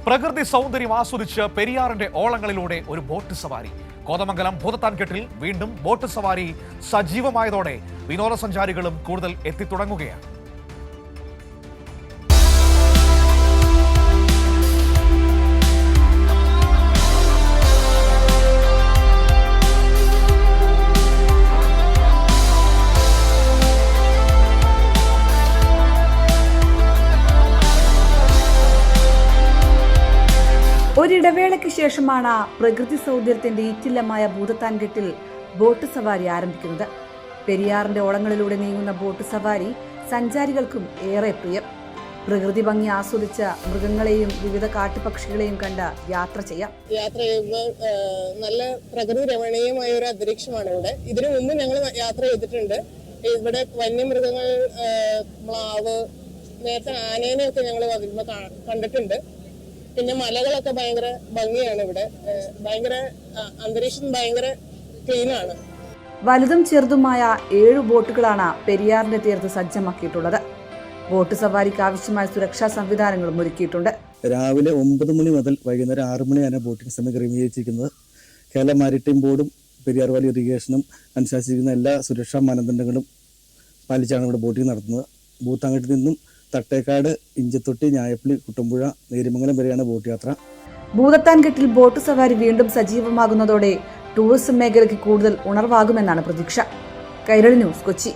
പ്രകൃതി സൗന്ദര്യം ആസ്വദിച്ച് പെരിയാറിന്റെ ഓളങ്ങളിലൂടെ ഒരു ബോട്ട് സവാരി. കോതമംഗലം ഭൂതത്താൻകെട്ടിൽ വീണ്ടും ബോട്ട് സവാരി സജീവമായതോടെ വിനോദസഞ്ചാരികളും കൂടുതൽ എത്തിത്തുടങ്ങുകയാണ്. ഒരിടവേളയ്ക്ക് ശേഷമാണ് പ്രകൃതി സൗന്ദര്യത്തിന്റെ ഈറ്റില്ലമായ ഭൂതത്താൻകെട്ടിൽ ബോട്ട് സവാരി ആരംഭിക്കുന്നത്. പെരിയാറിന്റെ ഓളങ്ങളിലൂടെ നീങ്ങുന്ന ബോട്ട് സവാരി സഞ്ചാരികൾക്കും ഏറെ പ്രിയം. പ്രകൃതി ഭംഗി ആസ്വദിച്ച മൃഗങ്ങളെയും വിവിധ കാട്ടുപക്ഷികളെയും കണ്ട് യാത്ര ചെയ്യാം. യാത്ര ചെയ്യുമ്പോൾ നല്ല പ്രകൃതി രമണീയമായ ഒരു അന്തരീക്ഷമാണ് ഇവിടെ. ഇതിനു മുമ്പ് ഞങ്ങൾ യാത്ര ചെയ്തിട്ടുണ്ട്. ഇവിടെ വന്യമൃഗങ്ങൾ, മ്ലാവ്, നേരത്തെ ആനേനെയൊക്കെ ഞങ്ങൾ കണ്ടിട്ടുണ്ട്. പിന്നെ മലകളൊക്കെ ഭയങ്കര ഭംഗിയാണ് ഇവിടെ. ഭയങ്കര അന്തരീക്ഷം ഭയങ്കര ക്ലീനാണ്. വലുതും ചെറുതുമായ 7 ബോട്ടുകളാണ് പെരിയാറിന്റെ തീരത്ത് സജ്ജമാക്കിയിട്ടുള്ളത്. ബോട്ട് സവാരിക്ക് ആവശ്യമായ സുരക്ഷാ സംവിധാനങ്ങളും ഒരുക്കിയിട്ടുണ്ട്. രാവിലെ 9 മണി മുതൽ വൈകുന്നേരം 6 മണി വരെ ബോട്ടിംഗ് സമയം ക്രമീകരിച്ചിരിക്കുന്നത്. കേരള മാരിടൈം ബോർഡും പെരിയാർ വാലി ഇറിഗേഷനും അനുശാസിച്ചിരിക്കുന്ന എല്ലാ സുരക്ഷാ മാനദണ്ഡങ്ങളും പാലിച്ചാണ് ഇവിടെ ബോട്ടിംഗ് നടത്തുന്നത്. ഭൂതത്താൻകെട്ടിൽ നിന്നും തട്ടേക്കാട്, ഇഞ്ചത്തൊട്ടി, ഞായപ്പള്ളി, കുട്ടമ്പുഴ, നേരിമംഗലം വരെയാണ് ബോട്ട് യാത്ര. ഭൂതത്താൻകെട്ടിൽ ബോട്ട് സവാരി വീണ്ടും സജീവമാകുന്നതോടെ ടൂറിസം മേഖലയ്ക്ക് കൂടുതൽ ഉണർവാകുമെന്നാണ് പ്രതീക്ഷ. കൈരളി ന്യൂസ്, കൊച്ചി.